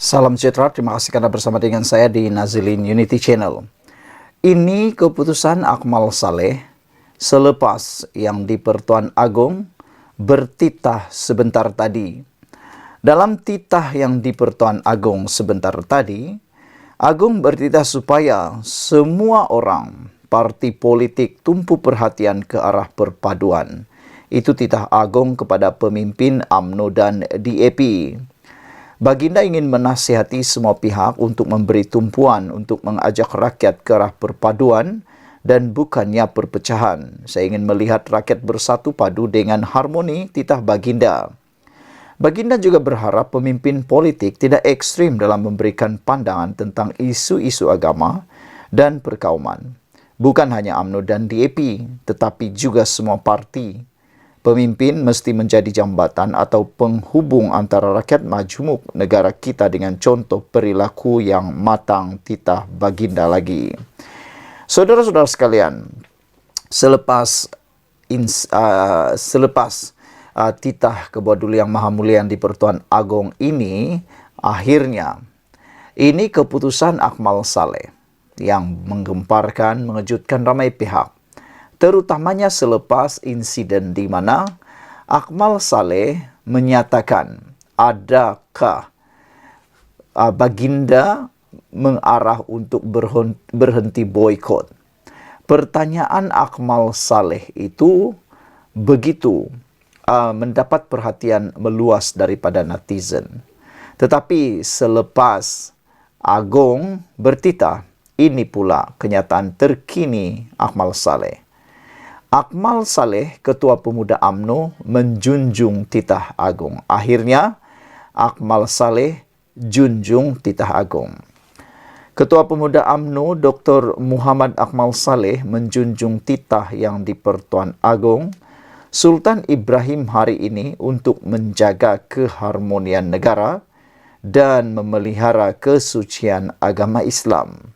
Salam sejahtera, terima kasih karena bersama dengan saya di Nazilin Unity Channel. Ini keputusan Akmal Saleh selepas yang di Pertuan Agong bertitah sebentar tadi. Dalam titah yang di Pertuan Agong sebentar tadi, Agung bertitah supaya semua orang, parti politik tumpu perhatian ke arah perpaduan. Itu titah Agung kepada pemimpin UMNO dan DAP. Baginda ingin menasihati semua pihak untuk memberi tumpuan untuk mengajak rakyat ke arah perpaduan dan bukannya perpecahan. Saya ingin melihat rakyat bersatu padu dengan harmoni, titah Baginda. Baginda juga berharap pemimpin politik tidak ekstrim dalam memberikan pandangan tentang isu-isu agama dan perkauman. Bukan hanya UMNO dan DAP, tetapi juga semua parti. Pemimpin mesti menjadi jambatan atau penghubung antara rakyat majmuk negara kita dengan contoh perilaku yang matang, titah Baginda lagi. Saudara-saudara sekalian, selepas titah Kebua-Duli Yang Maha Mulia yang di Pertuan Agong ini, akhirnya ini keputusan Akmal Saleh yang menggemparkan, mengejutkan ramai pihak. Terutamanya selepas insiden di mana Akmal Saleh menyatakan adakah Baginda mengarah untuk berhenti boikot. Pertanyaan Akmal Saleh itu begitu mendapat perhatian meluas daripada netizen. Tetapi selepas Agong bertitah, ini pula kenyataan terkini Akmal Saleh. Akmal Saleh, Ketua Pemuda UMNO, menjunjung titah Agung. Akhirnya, Akmal Saleh junjung titah Agung. Ketua Pemuda UMNO, Dr. Muhammad Akmal Saleh, menjunjung titah yang di Pertuan Agong Sultan Ibrahim hari ini untuk menjaga keharmonian negara dan memelihara kesucian agama Islam.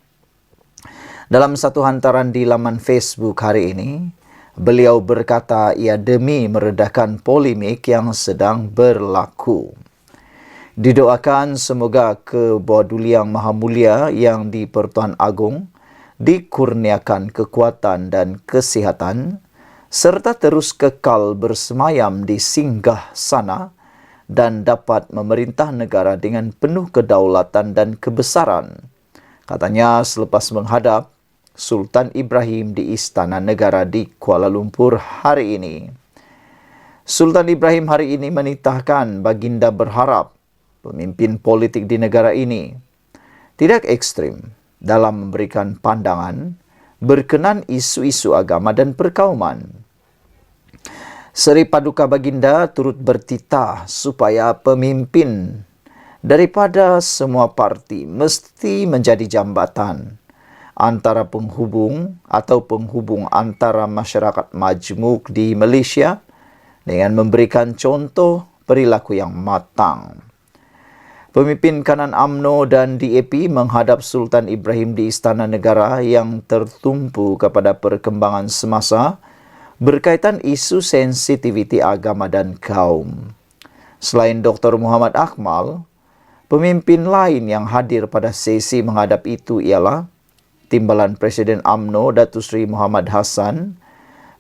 Dalam satu hantaran di laman Facebook hari ini, beliau berkata ia demi meredakan polemik yang sedang berlaku. Didoakan semoga Kebua-Duli Yang Maha Mulia yang di Pertuan Agong dikurniakan kekuatan dan kesihatan, serta terus kekal bersemayam di singgah sana dan dapat memerintah negara dengan penuh kedaulatan dan kebesaran. Katanya selepas menghadap Sultan Ibrahim di Istana Negara di Kuala Lumpur hari ini. Sultan Ibrahim hari ini menitahkan Baginda berharap pemimpin politik di negara ini tidak ekstrim dalam memberikan pandangan berkenan isu-isu agama dan perkauman. Seri Paduka Baginda turut bertitah supaya pemimpin daripada semua parti mesti menjadi jambatan antara penghubung antara masyarakat majmuk di Malaysia dengan memberikan contoh perilaku yang matang. Pemimpin kanan UMNO dan DAP menghadap Sultan Ibrahim di Istana Negara yang tertumpu kepada perkembangan semasa berkaitan isu sensitiviti agama dan kaum. Selain Dr. Muhammad Akmal, pemimpin lain yang hadir pada sesi menghadap itu ialah Timbalan Presiden UMNO Datuk Seri Muhammad Hassan,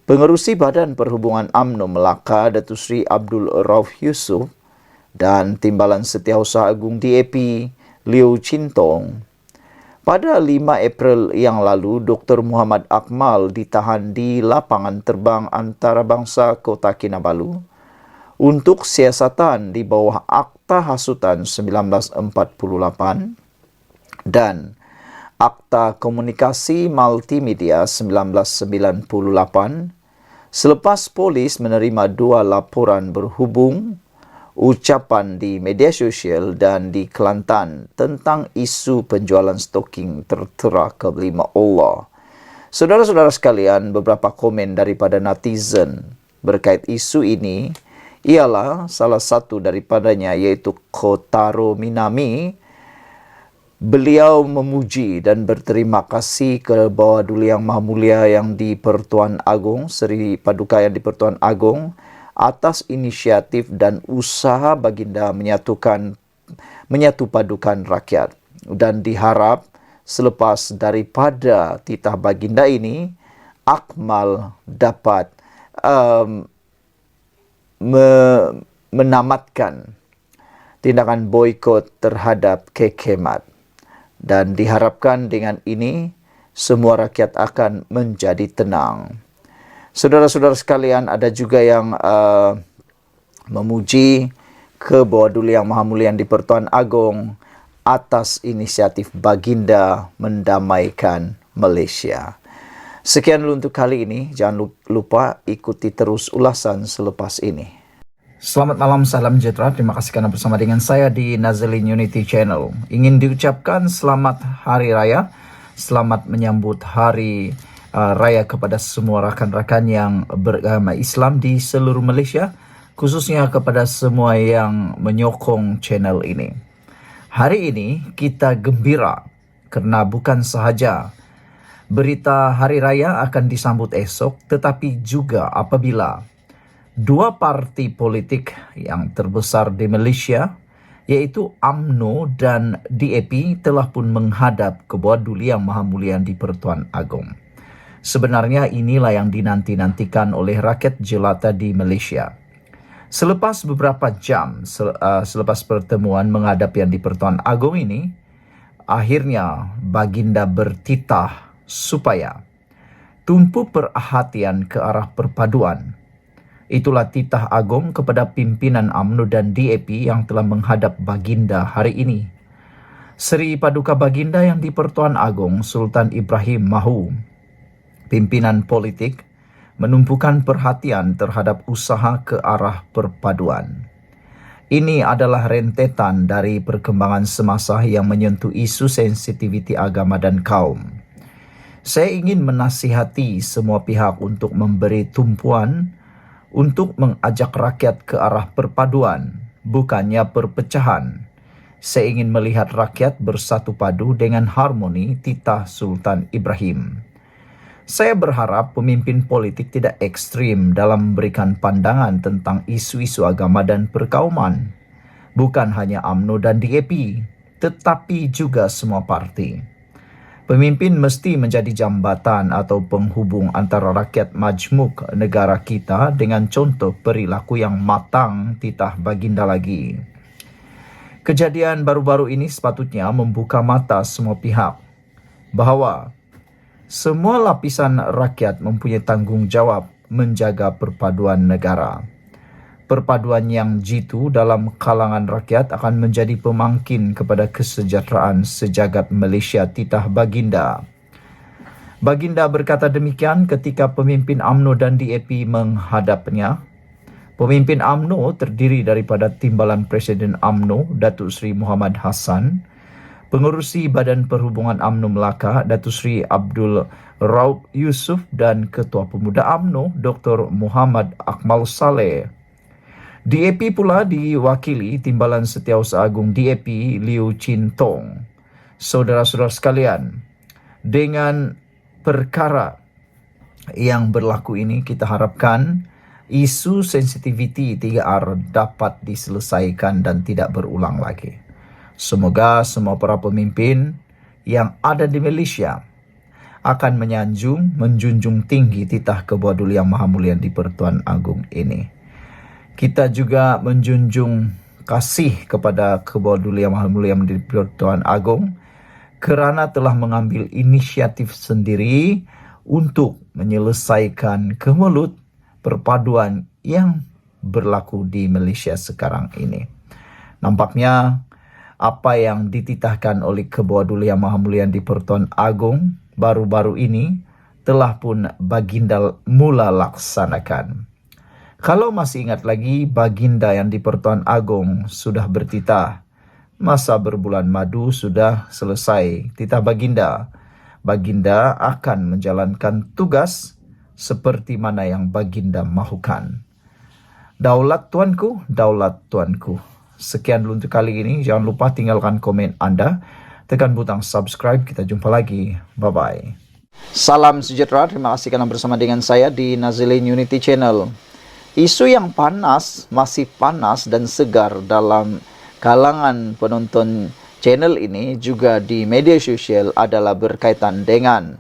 Pengerusi Badan Perhubungan UMNO Melaka Datuk Seri Abdul Rauf Yusof dan Timbalan Setiausaha Agung DAP Liu Chintong. Pada 5 April yang lalu, Dr. Muhammad Akmal ditahan di lapangan terbang antarabangsa Kota Kinabalu untuk siasatan di bawah Akta Hasutan 1948 dan Akta Komunikasi Multimedia 1998 selepas polis menerima 2 laporan berhubung ucapan di media sosial dan di Kelantan tentang isu penjualan stoking tertera ke lima Allah. Saudara-saudara sekalian, beberapa komen daripada netizen berkait isu ini ialah salah satu daripadanya iaitu Kotaro Minami. Beliau memuji dan berterima kasih ke Kebua-Duli Yang Maha Mulia yang di Pertuan Agong, Seri Paduka yang di Pertuan Agong, atas inisiatif dan usaha Baginda menyatukan menyatu padukan rakyat. Dan diharap selepas daripada titah baginda ini, Akmal dapat menamatkan tindakan boikot terhadap kekemat. Dan diharapkan dengan ini semua rakyat akan menjadi tenang. Saudara-saudara sekalian, ada juga yang memuji ke Bawah Duli Yang Maha Mulia di Pertuan Agong atas inisiatif baginda mendamaikan Malaysia. Sekian dulu untuk kali ini. Jangan lupa ikuti terus ulasan selepas ini. Selamat malam, salam sejahtera. Terima kasih karena bersama dengan saya di Nazalin Unity Channel. Ingin diucapkan selamat Hari Raya. Selamat menyambut Hari Raya kepada semua rakan-rakan yang beragama Islam di seluruh Malaysia. Khususnya kepada semua yang menyokong channel ini. Hari ini kita gembira kerana bukan sahaja berita Hari Raya akan disambut esok, tetapi juga apabila dua parti politik yang terbesar di Malaysia, iaitu UMNO dan DAP, telah pun menghadap ke Bawah Duli Yang Maha Mulia di Pertuan Agong. Sebenarnya inilah yang dinanti-nantikan oleh rakyat jelata di Malaysia. Selepas beberapa jam selepas pertemuan menghadap yang di Pertuan Agong ini, akhirnya baginda bertitah supaya tumpu perhatian ke arah perpaduan. Itulah titah agung kepada pimpinan UMNO dan DAP yang telah menghadap baginda hari ini. Seri Paduka Baginda yang di Pertuan Agong, Sultan Ibrahim Mahu, pimpinan politik, menumpukan perhatian terhadap usaha ke arah perpaduan. Ini adalah rentetan dari perkembangan semasa yang menyentuh isu sensitiviti agama dan kaum. Saya ingin menasihati semua pihak untuk memberi tumpuan untuk mengajak rakyat ke arah perpaduan, bukannya perpecahan. Saya ingin melihat rakyat bersatu padu dengan harmoni titah Sultan Ibrahim. Saya berharap pemimpin politik tidak ekstrim dalam memberikan pandangan tentang isu-isu agama dan perkauman. Bukan hanya UMNO dan DAP, tetapi juga semua parti. Pemimpin mesti menjadi jambatan atau penghubung antara rakyat majmuk negara kita dengan contoh perilaku yang matang titah baginda lagi. Kejadian baru-baru ini sepatutnya membuka mata semua pihak bahawa semua lapisan rakyat mempunyai tanggungjawab menjaga perpaduan negara. Perpaduan yang jitu dalam kalangan rakyat akan menjadi pemangkin kepada kesejahteraan sejagat Malaysia titah baginda. Baginda berkata demikian ketika pemimpin UMNO dan DAP menghadapnya. Pemimpin UMNO terdiri daripada Timbalan Presiden UMNO, Datuk Seri Muhammad Hassan, Pengerusi Badan Perhubungan UMNO Melaka, Datuk Seri Abdul Raub Yusof, dan Ketua Pemuda UMNO, Dr. Muhammad Akmal Saleh. DAP pula diwakili Timbalan Setiausaha Agung DAP Liu Chin Tong. Saudara-saudara sekalian, dengan perkara yang berlaku ini, kita harapkan isu sensitiviti 3R dapat diselesaikan dan tidak berulang lagi. Semoga semua para pemimpin yang ada di Malaysia akan menjunjung tinggi titah ke Bawah Duli Yang Maha Mulia di Pertuan Agong ini. Kita juga menjunjung kasih kepada ke Bawah Duli Yang Maha Mulia di Pertuan Agong kerana telah mengambil inisiatif sendiri untuk menyelesaikan kemelut perpaduan yang berlaku di Malaysia sekarang ini. Nampaknya apa yang dititahkan oleh ke Bawah Duli Yang Maha Mulia di Pertuan Agong baru-baru ini telah pun baginda mula laksanakan. Kalau masih ingat lagi, baginda yang di Pertuan Agong sudah bertitah. Masa berbulan madu sudah selesai. Titah baginda. Baginda akan menjalankan tugas seperti mana yang baginda mahukan. Daulat tuanku, daulat tuanku. Sekian dulu untuk kali ini. Jangan lupa tinggalkan komen anda. Tekan butang subscribe. Kita jumpa lagi. Bye-bye. Salam sejahtera. Terima kasih kerana bersama dengan saya di Nazalin Unity Channel. Isu yang panas, masih panas dan segar dalam kalangan penonton channel ini juga di media sosial adalah berkaitan dengan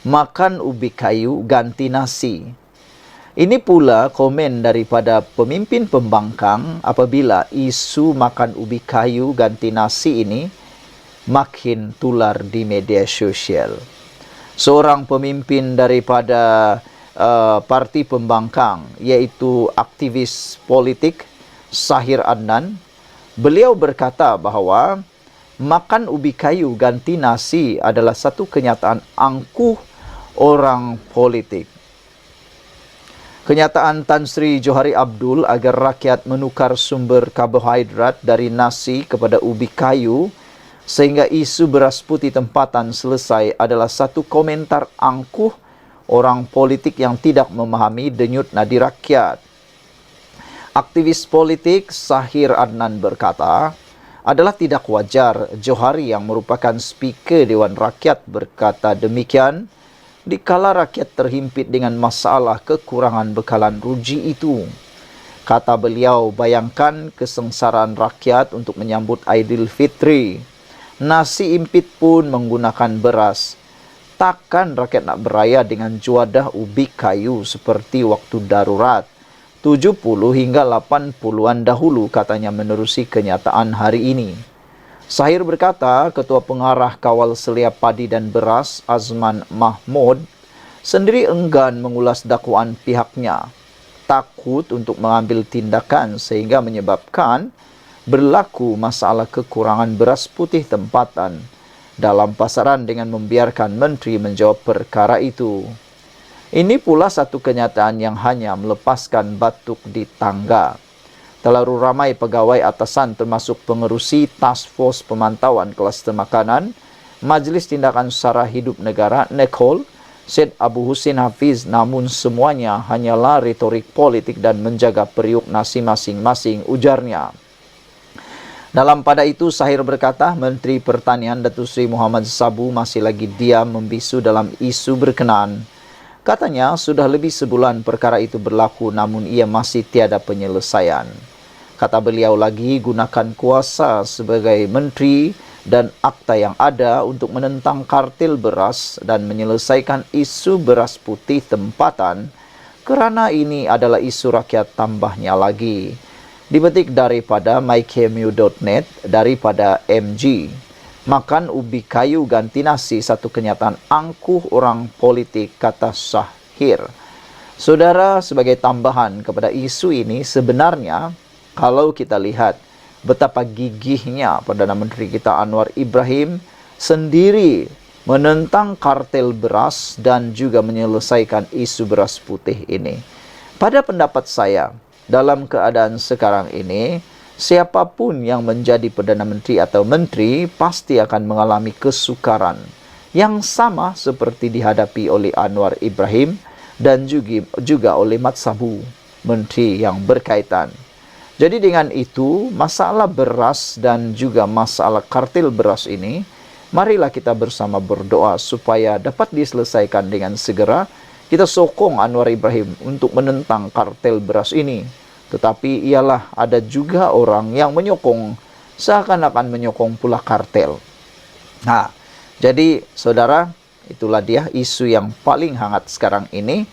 makan ubi kayu ganti nasi. Ini pula komen daripada pemimpin pembangkang apabila isu makan ubi kayu ganti nasi ini makin tular di media sosial. Seorang pemimpin daripada parti pembangkang, yaitu aktivis politik Zahir Adnan, beliau berkata bahawa makan ubi kayu ganti nasi adalah satu kenyataan angkuh orang politik. Kenyataan Tan Sri Johari Abdul agar rakyat menukar sumber karbohidrat dari nasi kepada ubi kayu sehingga isu beras putih tempatan selesai adalah satu komentar angkuh orang politik yang tidak memahami denyut nadi rakyat. Aktivis politik Zahir Adnan berkata, adalah tidak wajar Johari yang merupakan speaker Dewan Rakyat berkata demikian dikala rakyat terhimpit dengan masalah kekurangan bekalan ruji itu. Kata beliau, bayangkan kesengsaraan rakyat untuk menyambut Aidilfitri. Nasi impit pun menggunakan beras. Takkan rakyat nak beraya dengan juadah ubi kayu seperti waktu darurat 70 hingga 80-an dahulu, katanya menerusi kenyataan hari ini. Zahir berkata, Ketua Pengarah Kawal Selia Padi dan Beras, Azman Mahmud, sendiri enggan mengulas dakwaan pihaknya, takut untuk mengambil tindakan sehingga menyebabkan berlaku masalah kekurangan beras putih tempatan dalam pasaran dengan membiarkan menteri menjawab perkara itu. Ini pula satu kenyataan yang hanya melepaskan batuk di tangga. Terlalu ramai pegawai atasan termasuk pengerusi Task Force Pemantauan Kluster Makanan, Majlis Tindakan Sara Hidup Negara, NEKHOL, Syed Abu Husin Hafiz, namun semuanya hanyalah retorik politik dan menjaga periuk nasi masing-masing, ujarnya. Dalam pada itu, Zahir berkata, Menteri Pertanian Datuk Seri Muhammad Sabu masih lagi diam membisu dalam isu berkenaan. Katanya, sudah lebih sebulan perkara itu berlaku namun ia masih tiada penyelesaian. Kata beliau lagi, gunakan kuasa sebagai menteri dan akta yang ada untuk menentang kartel beras dan menyelesaikan isu beras putih tempatan kerana ini adalah isu rakyat tambahnya lagi. Dipetik daripada mykmu.net daripada MG. Makan ubi kayu ganti nasi satu kenyataan angkuh orang politik, kata Zahir. Saudara, sebagai tambahan kepada isu ini, sebenarnya kalau kita lihat betapa gigihnya Perdana Menteri kita Anwar Ibrahim sendiri menentang kartel beras dan juga menyelesaikan isu beras putih ini. Pada pendapat saya, dalam keadaan sekarang ini, siapapun yang menjadi Perdana Menteri atau Menteri pasti akan mengalami kesukaran yang sama seperti dihadapi oleh Anwar Ibrahim dan juga oleh Mat Sabu, Menteri yang berkaitan. Jadi dengan itu, masalah beras dan juga masalah kartel beras ini, marilah kita bersama berdoa supaya dapat diselesaikan dengan segera. Kita sokong Anwar Ibrahim untuk menentang kartel beras ini. Tetapi ialah ada juga orang yang menyokong, seakan-akan menyokong pula kartel. Nah, jadi saudara, itulah dia isu yang paling hangat sekarang ini.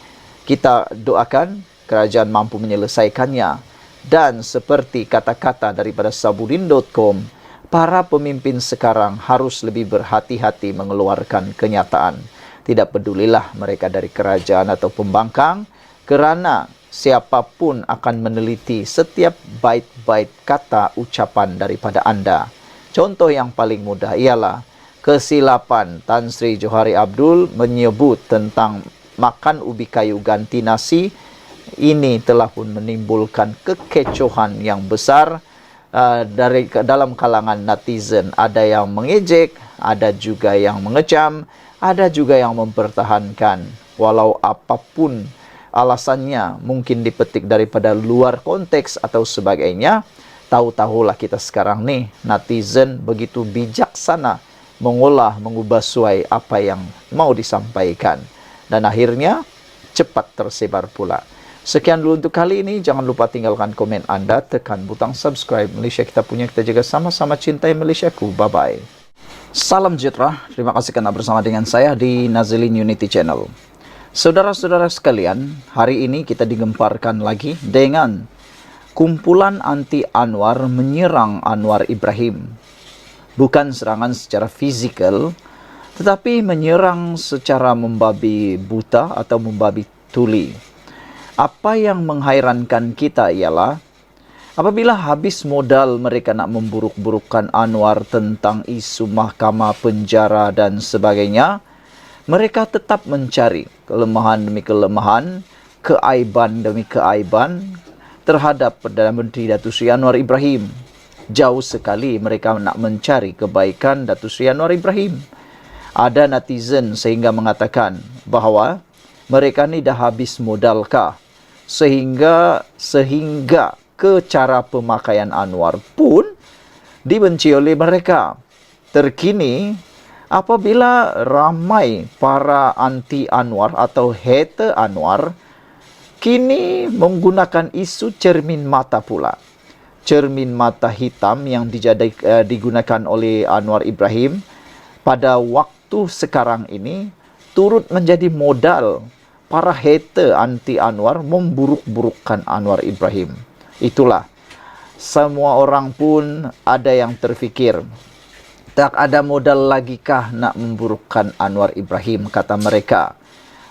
Kita doakan kerajaan mampu menyelesaikannya. Dan seperti kata-kata daripada sabudin.com, para pemimpin sekarang harus lebih berhati-hati mengeluarkan kenyataan. Tidak pedulilah mereka dari kerajaan atau pembangkang, kerana siapapun akan meneliti setiap bait-bait kata ucapan daripada anda. Contoh yang paling mudah ialah kesilapan Tan Sri Johari Abdul menyebut tentang makan ubi kayu ganti nasi. Ini telah pun menimbulkan kekecohan yang besar dari dalam kalangan netizen. Ada yang mengejek, ada juga yang mengecam, ada juga yang mempertahankan. Walau apapun alasannya, mungkin dipetik daripada luar konteks atau sebagainya, tahu-tahulah kita sekarang nih, netizen begitu bijaksana mengubah suai apa yang mau disampaikan. Dan akhirnya cepat tersebar pula. Sekian dulu untuk kali ini. Jangan lupa tinggalkan komen Anda, tekan butang subscribe. Malaysia kita punya, kita jaga sama-sama, cintai Malaysiaku. Bye-bye. Salam sejahtera. Terima kasih kerana bersama dengan saya di Nazilin Unity Channel. Saudara-saudara sekalian, hari ini kita digemparkan lagi dengan kumpulan anti Anwar menyerang Anwar Ibrahim. Bukan serangan secara fizikal, tetapi menyerang secara membabi buta atau membabi tuli. Apa yang menghairankan kita ialah apabila habis modal mereka nak memburuk-burukkan Anwar tentang isu mahkamah, penjara dan sebagainya, mereka tetap mencari kelemahan demi kelemahan, keaiban demi keaiban terhadap Perdana Menteri Datuk Seri Anwar Ibrahim. Jauh sekali mereka nak mencari kebaikan Datuk Seri Anwar Ibrahim. Ada netizen sehingga mengatakan bahawa mereka ni dah habis modalkah sehingga ke cara pemakaian Anwar pun dibenci oleh mereka. Terkini, apabila ramai para anti Anwar atau hater Anwar kini menggunakan isu cermin mata pula. Cermin mata hitam yang digunakan oleh Anwar Ibrahim pada waktu sekarang ini turut menjadi modal para hater anti Anwar memburuk-burukkan Anwar Ibrahim. Itulah, semua orang pun ada yang terfikir, tak ada modal lagikah nak memburukkan Anwar Ibrahim, kata mereka.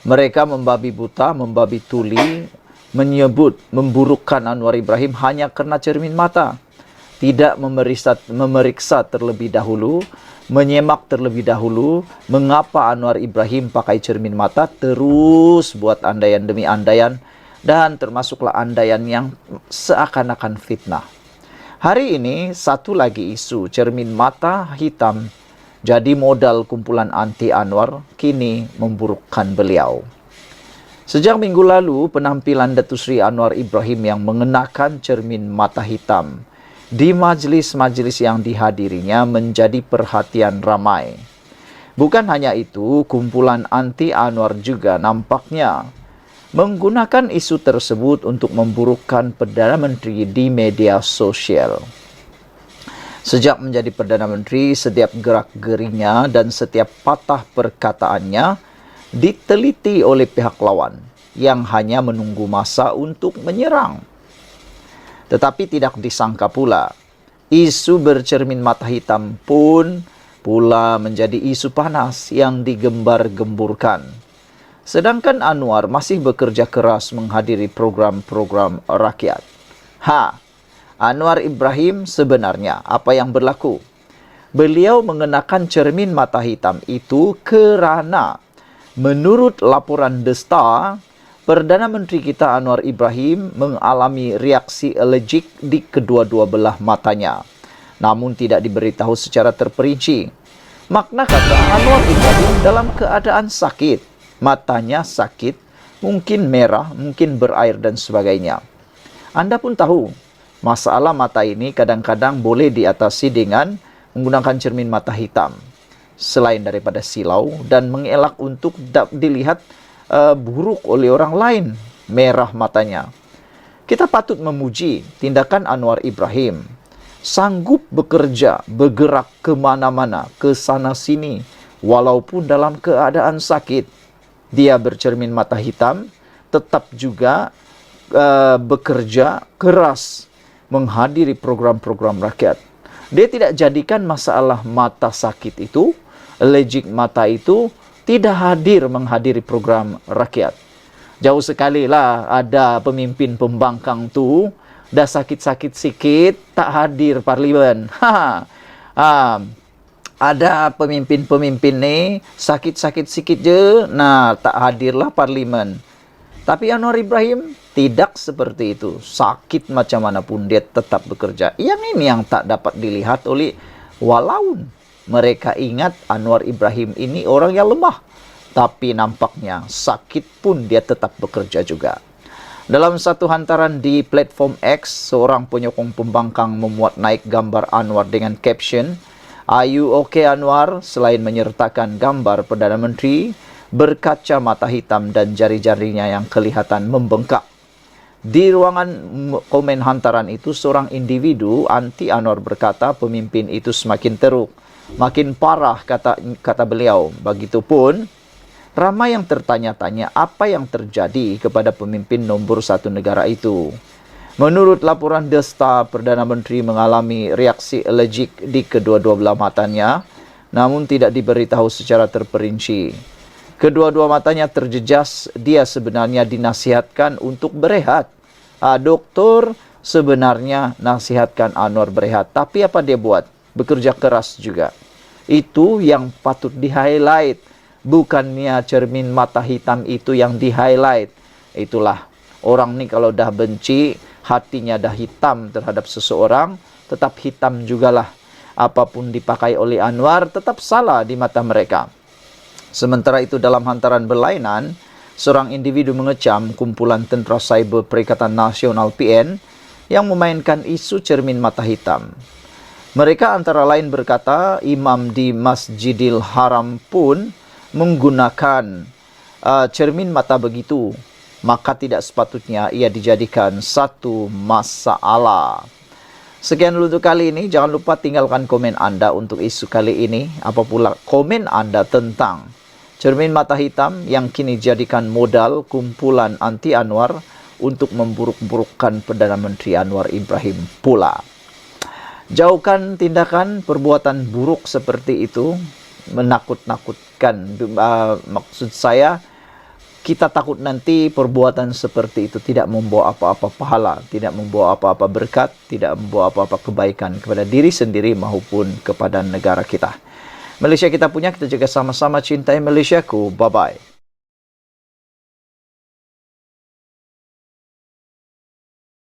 Mereka membabi buta, membabi tuli, menyebut memburukkan Anwar Ibrahim hanya kerana cermin mata. Tidak memeriksa terlebih dahulu, menyemak terlebih dahulu mengapa Anwar Ibrahim pakai cermin mata, terus buat andaian demi andaian, dan termasuklah andaian yang seakan-akan fitnah. Hari ini satu lagi isu cermin mata hitam jadi modal kumpulan anti Anwar kini memburukkan beliau. Sejak minggu lalu, penampilan Datuk Seri Anwar Ibrahim yang mengenakan cermin mata hitam di majlis-majlis yang dihadirinya menjadi perhatian ramai. Bukan hanya itu, kumpulan anti Anwar juga nampaknya menggunakan isu tersebut untuk memburukkan Perdana Menteri di media sosial. Sejak menjadi Perdana Menteri, setiap gerak-gerinya dan setiap patah perkataannya diteliti oleh pihak lawan yang hanya menunggu masa untuk menyerang. Tetapi tidak disangka pula, isu bercermin mata hitam pun pula menjadi isu panas yang digembar-gemburkan. Sedangkan Anwar masih bekerja keras menghadiri program-program rakyat. Anwar Ibrahim sebenarnya apa yang berlaku? Beliau mengenakan cermin mata hitam itu kerana menurut laporan The Star, Perdana Menteri kita Anwar Ibrahim mengalami reaksi alergik di kedua-dua belah matanya, namun tidak diberitahu secara terperinci. Makna kata Anwar Ibrahim dalam keadaan sakit, matanya sakit, mungkin merah, mungkin berair dan sebagainya. Anda pun tahu, masalah mata ini kadang-kadang boleh diatasi dengan menggunakan cermin mata hitam, selain daripada silau dan mengelak untuk dilihat buruk oleh orang lain, merah matanya. Kita patut memuji tindakan Anwar Ibrahim. Sanggup bekerja, bergerak ke mana-mana, ke sana sini, walaupun dalam keadaan sakit. Dia bercermin mata hitam, tetap juga bekerja keras menghadiri program-program rakyat. Dia tidak jadikan masalah mata sakit itu, alergik mata itu, tidak hadir menghadiri program rakyat. Jauh sekali lah ada pemimpin pembangkang tu dah sakit-sakit sikit tak hadir parlimen. Ada pemimpin-pemimpin ni sakit-sakit sikit je, tak hadirlah parlimen. Tapi Anwar Ibrahim tidak seperti itu. Sakit macam mana pun dia tetap bekerja. Yang ini yang tak dapat dilihat oleh walaun. Mereka ingat Anwar Ibrahim ini orang yang lemah. Tapi nampaknya sakit pun dia tetap bekerja juga. Dalam satu hantaran di platform X, seorang penyokong pembangkang memuat naik gambar Anwar dengan caption, "Are you okay Anwar?" Selain menyertakan gambar Perdana Menteri berkaca mata hitam dan jari-jarinya yang kelihatan membengkak. Di ruangan komen hantaran itu, seorang individu anti Anwar berkata pemimpin itu semakin teruk, makin parah, kata beliau. Begitupun ramai yang tertanya-tanya apa yang terjadi kepada pemimpin nombor 1 negara itu. Menurut laporan The Star, Perdana Menteri mengalami reaksi alergik di kedua-dua belah matanya, namun tidak diberitahu secara terperinci. Kedua-dua matanya terjejas. Dia sebenarnya dinasihatkan untuk berehat. Doktor sebenarnya nasihatkan Anwar berehat, tapi apa dia buat? Bekerja keras juga. Itu yang patut di-highlight. Bukannya cermin mata hitam itu yang di-highlight. Itulah, orang ni kalau dah benci, hatinya dah hitam terhadap seseorang, tetap hitam jugalah. Apapun dipakai oleh Anwar tetap salah di mata mereka. Sementara itu, dalam hantaran berlainan, seorang individu mengecam kumpulan tentera cyber Perikatan Nasional PN yang memainkan isu cermin mata hitam. Mereka antara lain berkata imam di Masjidil Haram pun menggunakan cermin mata begitu, maka tidak sepatutnya ia dijadikan satu masalah. Sekian dulu untuk kali ini. Jangan lupa tinggalkan komen anda untuk isu kali ini. Apa pula komen anda tentang cermin mata hitam yang kini dijadikan modal kumpulan anti Anwar untuk memburuk-burukkan Perdana Menteri Anwar Ibrahim pula. Jauhkan tindakan perbuatan buruk seperti itu, menakut-nakutkan. Maksud saya, kita takut nanti perbuatan seperti itu tidak membawa apa-apa pahala, tidak membawa apa-apa berkat, tidak membawa apa-apa kebaikan kepada diri sendiri maupun kepada negara kita. Malaysia kita punya, kita jaga sama-sama, cintai Malaysiaku. Bye-bye.